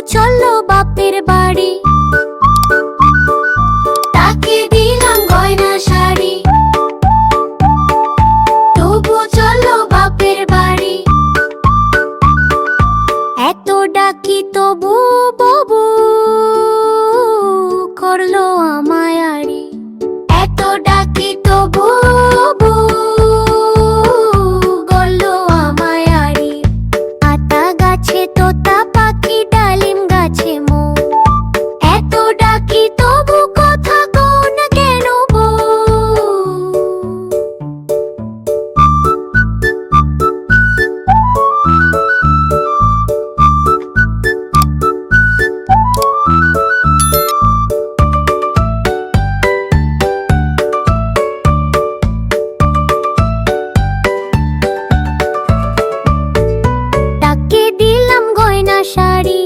চললো বাপের বাড়ি। তাকে দিলাম গয়না শাড়ি, তবু চললো বাপের বাড়ি। এত ডাকি তবু বাবু করলো আমায় আড়ি। এত ডাকি তবু বাবু করলো আমায় আড়ি। আতা গাছে তোতা পাখি, ডালিম গাছে মৌ, এত ডাকি তবু কথা কও না কেন বউ। তাকে দিলাম গয়না শাড়ি,